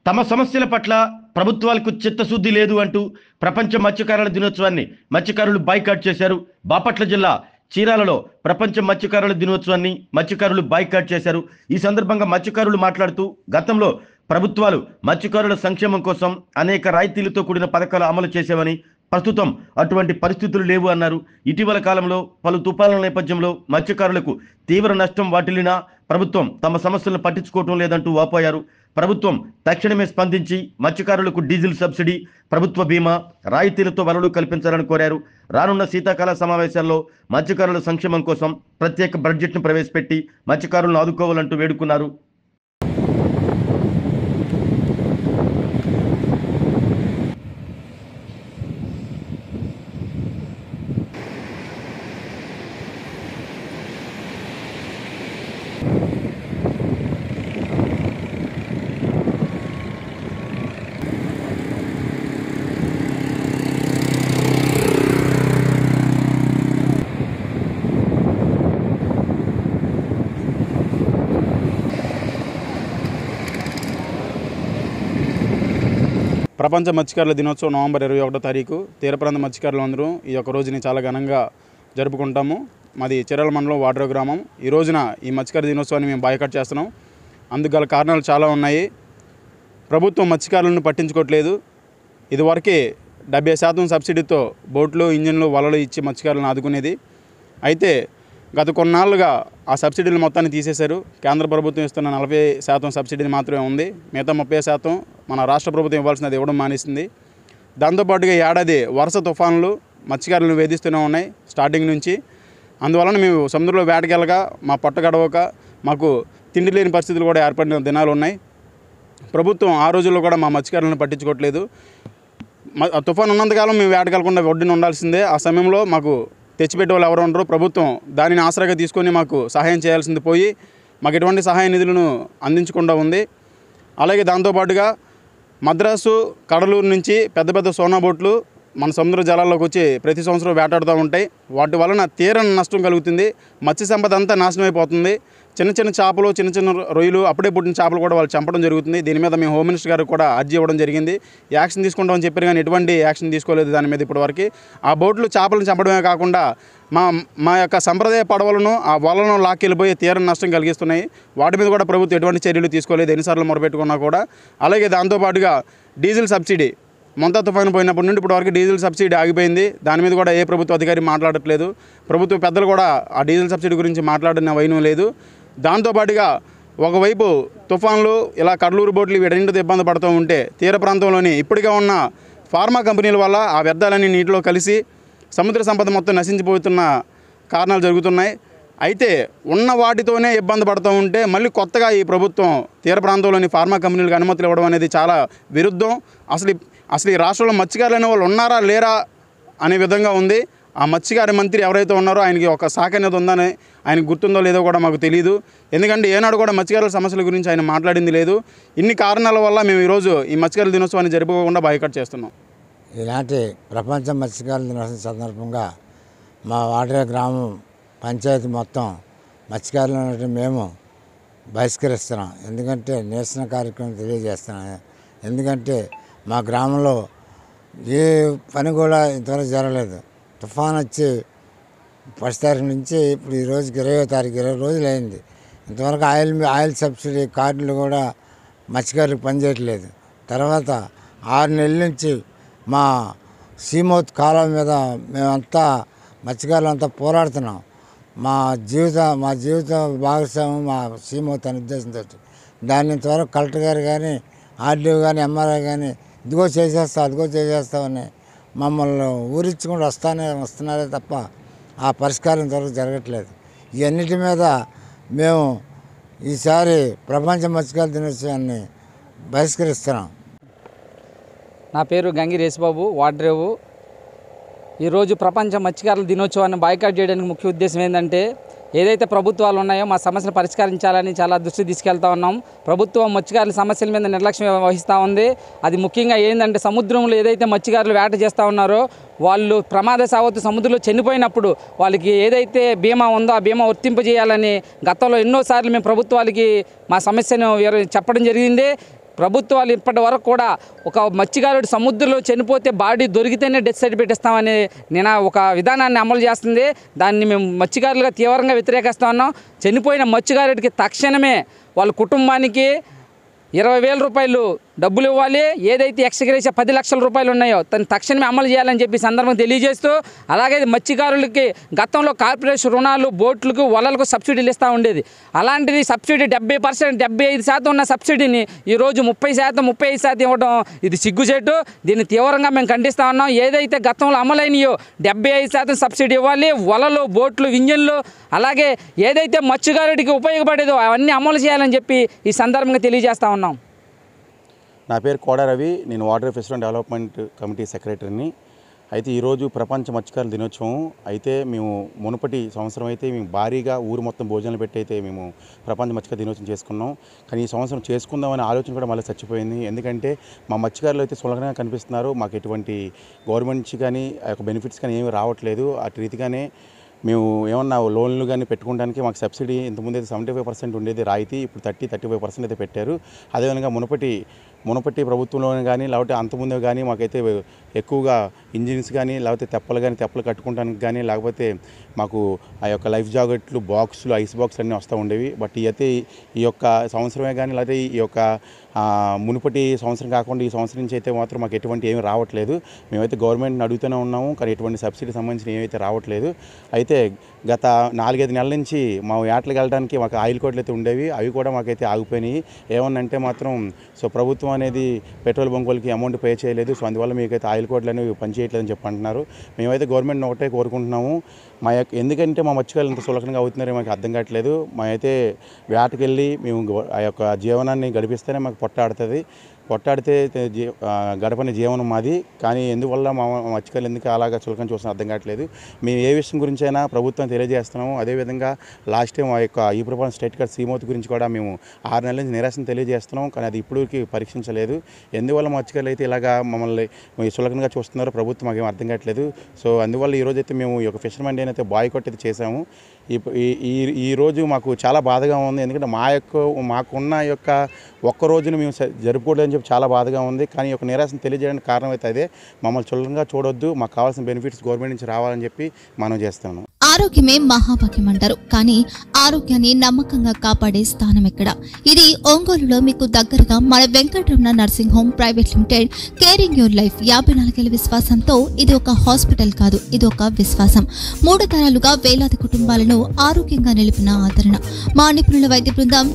తమ సమస్యల పట్ల ప్రభుత్వాలకు చిత్తశుద్ధి లేదు అంటూ ప్రపంచ మత్స్యకారుల దినోత్సవాన్ని మత్స్యకారులు బాయ్కాట్ చేశారు. బాపట్ల జిల్లా చీరాలలో ప్రపంచ మత్స్యకారుల దినోత్సవాన్ని మత్స్యకారులు బాయ్కాట్ చేశారు. ఈ సందర్భంగా మత్స్యకారులు మాట్లాడుతూ గతంలో ప్రభుత్వాలు మత్స్యకారుల సంక్షేమం కోసం అనేక రాయితీలతో కూడిన పథకాలు అమలు చేశామని, ప్రస్తుతం అటువంటి పరిస్థితులు లేవు అన్నారు. ఇటీవల కాలంలో పలు తుఫానుల నేపథ్యంలో మత్స్యకారులకు తీవ్ర నష్టం వాటిల్లినా ప్రభుత్వం తమ సమస్యలను పట్టించుకోవటం లేదంటూ వాపోయారు. ప్రభుత్వం తక్షణమే స్పందించి మత్స్యకారులకు డీజిల్ సబ్సిడీ, ప్రభుత్వ బీమా, రాయితీలతో వలలు కల్పించాలని కోరారు. రానున్న శీతాకాల సమావేశాల్లో మత్స్యకారుల సంక్షేమం కోసం ప్రత్యేక బడ్జెట్ను ప్రవేశపెట్టి మత్స్యకారులను ఆదుకోవాలంటూ వేడుకున్నారు. ప్రపంచ మత్స్యకారుల దినోత్సవం నవంబర్ 21వ తారీఖు తీర ప్రాంత మత్స్యకారులు అందరూ ఈ యొక్క రోజుని చాలా ఘనంగా జరుపుకుంటాము. మాది చీరాల మండలం వాడ్రో గ్రామం. ఈ రోజున ఈ మత్స్యకార దినోత్సవాన్ని మేము బాయ్కాట్ చేస్తున్నాం. అందుకు గల కారణాలు చాలా ఉన్నాయి. ప్రభుత్వం మత్స్యకారులను పట్టించుకోవట్లేదు. ఇదివరకే 70% సబ్సిడీతో బోట్లు, ఇంజిన్లు, వలలు ఇచ్చి మత్స్యకారులను ఆదుకునేది. అయితే గత కొన్నాళ్ళుగా ఆ సబ్సిడీలు మొత్తాన్ని తీసేశారు. కేంద్ర ప్రభుత్వం ఇస్తున్న 40% సబ్సిడీ మాత్రమే ఉంది. మిగతా 30% మన రాష్ట్ర ప్రభుత్వం ఇవ్వాల్సినది ఇవ్వడం మానేసింది. దాంతోపాటుగా ఏడాది వరుస తుఫానులు మత్స్యకారులను వేధిస్తూనే ఉన్నాయి స్టార్టింగ్ నుంచి. అందువలన మేము సముద్రంలో వేటకెళ్ళగా మా పొట్ట గడవక మాకు తిండి లేని పరిస్థితులు కూడా ఏర్పడిన దినాలు ఉన్నాయి. ప్రభుత్వం ఆ రోజుల్లో కూడా మా మత్స్యకారులను పట్టించుకోవట్లేదు. తుఫాను ఉన్నంతకాలం మేము వేటకెళ్ళకుండా ఒడ్డున ఉండాల్సిందే. ఆ సమయంలో మాకు తెచ్చిపెట్టే వాళ్ళు ఎవరు ఉండరు. ప్రభుత్వం దానిని ఆసరాగా తీసుకొని మాకు సహాయం చేయాల్సింది పోయి మాకు ఎటువంటి సహాయ నిధులను అందించకుండా ఉంది. అలాగే దాంతోపాటుగా మద్రాసు, కడలూరు నుంచి పెద్ద పెద్ద సోనా బోట్లు మన సముద్ర జలాల్లోకి వచ్చి ప్రతి సంవత్సరం వేటాడుతూ ఉంటాయి. వాటి వలన తీరని నష్టం కలుగుతుంది. మత్స్య సంపద అంతా నాశనం అయిపోతుంది. చిన్న చిన్న చేపలు, చిన్న చిన్న రొయ్యలు, అప్పుడే పుట్టిన చేపలు కూడా వాళ్ళు చంపడం జరుగుతుంది. దీని మీద మేము హోమ్ మినిస్టర్ గారికి కూడా అర్జీ ఇవ్వడం జరిగింది. యాక్షన్ తీసుకుంటామని చెప్పారు కానీ ఎటువంటి యాక్షన్ తీసుకోలేదు దాని మీద ఇప్పటివరకు. ఆ బోట్లు చేపలను చంపడమే కాకుండా మా యొక్క సంప్రదాయ పడవలను, ఆ వలను లాక్కెళ్ళిపోయి తీరని నష్టం కలిగిస్తున్నాయి. వాటి మీద కూడా ప్రభుత్వం ఎటువంటి చర్యలు తీసుకోలేదు ఎన్నిసార్లు మొరపెట్టుకున్నా కూడా. అలాగే దాంతోపాటుగా డీజిల్ సబ్సిడీ మొంతా తుఫాను పోయినప్పటి నుండి ఇప్పటివరకు డీజిల్ సబ్సిడీ ఆగిపోయింది. దాని మీద కూడా ఏ ప్రభుత్వ అధికారి మాట్లాడట్లేదు. ప్రభుత్వ పెద్దలు కూడా ఆ డీజిల్ సబ్సిడీ గురించి మాట్లాడిన వైనం లేదు. దాంతోపాటుగా ఒకవైపు తుఫాన్లు ఇలా కడలూరు బోట్లు వీటన్నిటితో ఇబ్బంది పడుతూ ఉంటే తీర ప్రాంతంలోని ఇప్పటికే ఉన్న ఫార్మా కంపెనీల వల్ల ఆ వ్యర్థాలన్నీ నీటిలో కలిసి సముద్ర సంపద మొత్తం నశించిపోతున్న కారణాలు జరుగుతున్నాయి. అయితే ఉన్న వాటితోనే ఇబ్బంది పడుతూ ఉంటే మళ్ళీ కొత్తగా ఈ ప్రభుత్వం తీర ప్రాంతంలోని ఫార్మా కంపెనీలకు అనుమతులు ఇవ్వడం అనేది చాలా విరుద్ధం. అసలు ఈ రాష్ట్రంలో మత్స్యకారులు అనే వాళ్ళు ఉన్నారా లేరా అనే విధంగా ఉంది. ఆ మత్స్యకార మంత్రి ఎవరైతే ఉన్నారో ఆయనకి ఒక శాఖ అనేది ఉందని ఆయనకు గుర్తుందో లేదో కూడా మాకు తెలియదు. ఎందుకంటే ఏనాడు కూడా మత్స్యకారుల సమస్యల గురించి ఆయన మాట్లాడింది లేదు. ఇన్ని కారణాల వల్ల మేము ఈరోజు ఈ మత్స్యకారుల దినోత్సవాన్ని జరుపుకోకుండా బాయ్కాట్ చేస్తున్నాం. ఇలాంటి ప్రపంచ మత్స్యకారుల దినోత్సవం సందర్భంగా మా వాడ్రే గ్రామం పంచాయతీ మొత్తం మత్స్యకారులు మేము బహిష్కరిస్తున్నాం. ఎందుకంటే నిరసన కార్యక్రమం తెలియజేస్తున్నాం. ఎందుకంటే మా గ్రామంలో ఏ పని కూడా ఇంతవరకు జరగలేదు. తుఫాన్ వచ్చి 1 తారీఖు నుంచి ఇప్పుడు ఈ రోజుకి 20వ తారీఖు 20 రోజులు అయింది. ఇంతవరకు ఆయిల్ సబ్సిడీ కార్డులు కూడా మత్స్యకారులకు పనిచేయట్లేదు. తర్వాత 6 నెలల నుంచి మా సీమౌత్ కాలువ మీద మేమంతా మత్స్యకారులు అంతా పోరాడుతున్నాం. మా జీవిత భాగస్వామ్యం మా సీమౌత్ అనే ఉద్దేశంతో దాన్ని ఇంతవరకు కలెక్టర్ గారు కానీ, ఆర్డీఓ కానీ, ఎంఆర్ఐ కానీ అదిగో చేసేస్తామని మమ్మల్ని ఊరించుకుంటూ వస్తున్నారే తప్ప ఆ పరిష్కారం ఇంతవరకు జరగట్లేదు. ఇవన్నిటి మీద మేము ఈసారి ప్రపంచ మత్స్యకారుల దినోత్సవాన్ని బహిష్కరిస్తున్నాం. నా పేరు గంగి రేసుబాబు, వాడ్రేవు. ఈరోజు ప్రపంచ మత్స్యకారుల దినోత్సవాన్ని బాయ్కాట్ చేయడానికి ముఖ్య ఉద్దేశం ఏంటంటే ఏదైతే ప్రభుత్వాలు ఉన్నాయో మా సమస్యలు పరిష్కరించాలని చాలా దృష్టి తీసుకెళ్తా ఉన్నాం. ప్రభుత్వం మత్స్యకారుల సమస్యల మీద నిర్లక్ష్యం వహిస్తూ ఉంది. అది ముఖ్యంగా ఏంటంటే సముద్రంలో ఏదైతే మత్స్యకారులు వేట చేస్తూ ఉన్నారో వాళ్ళు ప్రమాద సావత్తు సముద్రంలో చనిపోయినప్పుడు వాళ్ళకి ఏదైతే బీమా ఉందో ఆ బీమా వర్తింపజేయాలని గతంలో ఎన్నోసార్లు మేము ప్రభుత్వాలకి మా సమస్యను చెప్పడం జరిగింది. ప్రభుత్వాలు ఇప్పటి వరకు కూడా ఒక మత్స్యకారుడు సముద్రంలో చనిపోతే బాడీ దొరికితేనే డెత్ సర్టిఫికేట్ ఇస్తామని నేను ఒక విధానాన్ని అమలు చేస్తుంది. దాన్ని మేము మత్స్యకారులుగా తీవ్రంగా వ్యతిరేకిస్తా ఉన్నాం. చనిపోయిన మత్స్యకారుడికి తక్షణమే వాళ్ళ కుటుంబానికి 20,000 రూపాయలు డబ్బులు ఇవ్వాలి. ఏదైతే ఎక్స్గ్రేషియా 10 లక్షల రూపాయలు ఉన్నాయో దాన్ని తక్షణమే అమలు చేయాలని చెప్పి సందర్భం తెలియజేస్తూ, అలాగే మత్స్యకారులకి గతంలో కార్పొరేషన్ రుణాలు, బోట్లకు, వలలకు సబ్సిడీలు ఇస్తూ ఉండేది. అలాంటిది సబ్సిడీ 70%, 75% ఉన్న సబ్సిడీని ఈరోజు 30%, 35% ఇవ్వడం ఇది సిగ్గుచేటు. దీన్ని తీవ్రంగా మేము ఖండిస్తూ ఉన్నాం. ఏదైతే గతంలో అమలైనయో 75% సబ్సిడీ ఇవ్వాలి. వలలు, బోట్లు, ఇంజన్లు, అలాగే ఏదైతే మత్స్యకారుడికి ఉపయోగపడేదో అవన్నీ అమలు చేయాలని చెప్పి ఈ సందర్భంగా తెలియజేస్తూ ఉన్నాం. నా పేరు కోడ రవి. నేను వాటర్ ఫెస్టివల్ డెవలప్మెంట్ కమిటీ సెక్రటరీని. అయితే ఈరోజు ప్రపంచ మత్స్యకారుల దినోత్సవం. అయితే మేము మునుపటి సంవత్సరం అయితే మేము భారీగా ఊరు మొత్తం భోజనాలు పెట్టి అయితే మేము ప్రపంచ మత్స్యకార దినోత్సవం చేసుకున్నాం. కానీ ఈ సంవత్సరం చేసుకుందామనే ఆలోచన కూడా మళ్ళీ చచ్చిపోయింది. ఎందుకంటే మా మత్స్యకారులు అయితే సులభంగా కనిపిస్తున్నారు. మాకు ఎటువంటి గవర్నమెంట్ నుంచి కానీ బెనిఫిట్స్ కానీ ఏమీ రావట్లేదు. అటు రీతిగానే మేము ఏమన్నా లోన్లు కానీ పెట్టుకోవడానికి మాకు సబ్సిడీ ఇంతకుముందు అయితే 75% ఉండేది రాయితీ, ఇప్పుడు 30-35% అయితే పెట్టారు. అదేవిధంగా మునుపటి ప్రభుత్వంలోనే కానీ లేకపోతే అంతకుముందే కానీ మాకైతే ఎక్కువగా ఇంజిన్స్ కానీ లేకపోతే తెప్పలు కట్టుకోవడానికి కానీ లేకపోతే మాకు ఆ యొక్క లైఫ్ జాకెట్లు, బాక్సులు, ఐస్ బాక్స్ అన్నీ వస్తూ ఉండేవి. బట్ అయితే ఈ యొక్క సంవత్సరమే కానీ లేకపోతే ఈ యొక్క మునుపటి సంవత్సరం కాకుండా ఈ సంవత్సరం నుంచి అయితే మాత్రం మాకు ఎటువంటి ఏమీ రావట్లేదు. మేమైతే గవర్నమెంట్ని అడుగుతూనే ఉన్నాము, కానీ ఎటువంటి సబ్సిడీ సంబంధించిన ఏమైతే రావట్లేదు. అయితే గత 4-5 నెలల నుంచి మా వేటలకు వెళ్ళడానికి మాకు ఆయిల్ కోట్లు అయితే ఉండేవి, అవి కూడా మాకైతే ఆగిపోయినాయి. ఏమన్నంటే మాత్రం ప్రభుత్వం అనేది పెట్రోల్ బంకులకి అమౌంట్ పే చేయలేదు. అందువల్ల మీకైతే ఆయిల్ కోట్లు అనేవి పనిచేయట్లేదని చెప్పి అంటున్నారు. మేమైతే గవర్నమెంట్ని ఒకటే కోరుకుంటున్నాము. ఎందుకంటే మా మత్స్యకారులు ఇంత సులభంగా అవుతున్నారో మాకు అర్థం కావట్లేదు. మేమైతే వేటకెళ్ళి మేము ఆ యొక్క జీవనాన్ని గడిపిస్తేనే మాకు పొట్టాడితే గడపని జీవనం మాది. కానీ ఎందువల్ల మా మత్స్యకారులు ఎందుకు అలాగా చులకన చూస్తున్నా అర్థం కావట్లేదు. మేము ఏ విషయం గురించి అయినా ప్రభుత్వం తెలియజేస్తున్నాము. అదేవిధంగా లాస్ట్ టైం ఆ యొక్క ఈ ప్రభుత్వం స్టేట్ కార్డ్ సీమోత్ గురించి కూడా మేము 6 నెలల నుంచి నిరాశను తెలియజేస్తున్నాం. కానీ అది ఇప్పటికి పరీక్షించలేదు. ఎందువల్ల మత్స్యకారులు అయితే ఇలాగా మమ్మల్ని చులకనగా చూస్తున్నారో ప్రభుత్వం మాకేం అర్థం కావట్లేదు. సో అందువల్ల ఈరోజైతే మేము ఈ యొక్క ఫిషర్మెన్ డే అయితే బాయ్కాట్ అయితే చేసాము. ఈరోజు మాకు చాలా బాధగా ఉంది. ఎందుకంటే మాకున్న యొక్క ఒక్క రోజును మేము జరుపుకోవడానికి చెప్పి చాలా బాధగా ఉంది. కానీ ఈ యొక్క నిరాశను తెలియజేయడానికి కారణం అయితే అదే. మమ్మల్ని చులకనగా చూడొద్దు, మాకు కావాల్సిన బెనిఫిట్స్ గవర్నమెంట్ నుంచి రావాలని చెప్పి మనం చేస్తున్నాం. ఆరోగ్యమే మహాభాగ్యం అంటారు, కానీ ఆరోగ్యాన్ని నమ్మకంగా కాపాడే స్థానం ఎక్కడ? ఇది ఒంగోలులో మీకు దగ్గరగా మన Venkataramana nursing home private limited. Caring your life 54 ఏళ్ల విశ్వాసంతో ఇది ఒక హాస్పిటల్ కాదు, ఇది ఒక విశ్వాసం. 3 తరాలుగా వేలాది కుటుంబాలను ఆరోగ్యంగా నిలిపిన ఆదరణ. మా నిపుణుల వైద్య బృందం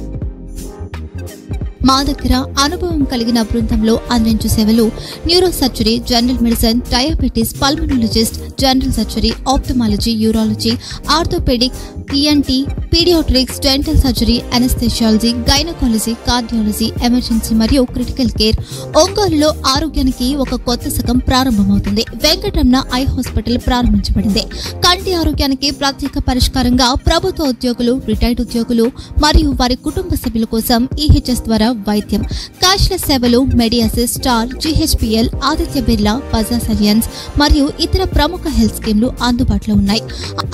మా దగ్గర అనుభవం కలిగిన బృందంలో అందించే సేవలు neuro surgery, general medicine, diabetes, pulmonologist, general surgery, ophthalmology, urology, orthopaedic, ENT, paediatrics, dental surgery, anaesthesiology, gynaecology, cardiology, emergency మరియు క్రిటికల్ కేర్. ఒంగోలులో ఆరోగ్యానికి ఒక కొత్త శకం ప్రారంభమవుతుంది. వెంకటరమణ ఐ హాస్పిటల్ ప్రారంభించబడింది. కంటి ఆరోగ్యానికి ప్రత్యేక పరిష్కారంగా ప్రభుత్వ ఉద్యోగులు, రిటైర్డ్ ఉద్యోగులు మరియు వారి కుటుంబ సభ్యుల కోసం ఈహెచ్ఎస్ ద్వారా వైద్యం, క్యాష్లెస్ సేవలు, మెడియాసిస్, స్టార్, జీహెచ్పిఎల్, ఆదిత్య బిర్లా, బజాజ్ అలియన్స్ మరియు ఇతర ప్రముఖ హెల్త్ స్కీమ్లు అందుబాటులో ఉన్నాయి.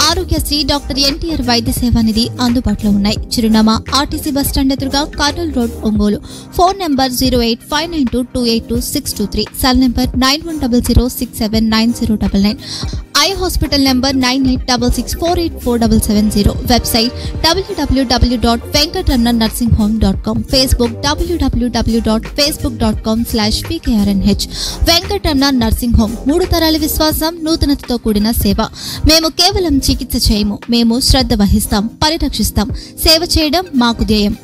ఆరోగ్యశ్రీ, డాక్టర్ ఎన్టీఆర్ వైద్య సేవా నిధి అందుబాటులో ఉన్నాయి. చిరునామా ఆర్టీసీ బస్టాండ్ ఎదురుగా, Kurnool road, Ongole. Phone number 08592282623, cell number 9100679099, eye hospital number 9866484770, website www.venkatramanarsinghome.com, Facebook www.facebook.com/pkrnh. Venkataramana nursing home 3 తరాల విశ్వాసం, నూతనతతో కూడిన సేవ. మేము కేవలం చికిత్స చేయము, మేము శ్రద్ధ వహిస్తాం, పరిరక్షిస్తాం. సేవ చేయడం మాకు ధ్యేయం.